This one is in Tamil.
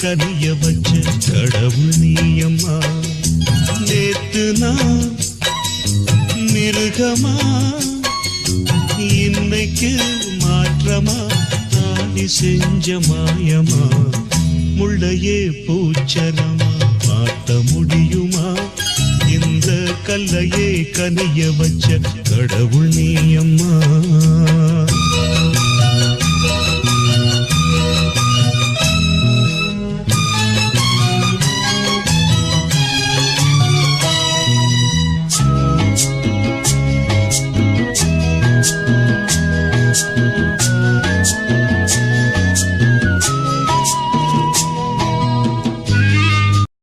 கனிய வச்ச கடவுள் நீயம்மா. நேத்து நான் மிருகமா, இன்னைக்கு மாற்றமா, தானி செஞ்ச மாயமா, முள்ளையே பூச்சரமா மாட்ட முடியுமா? இந்த கல்லையே கனிய வச்ச கடவுள் நீயம்மா.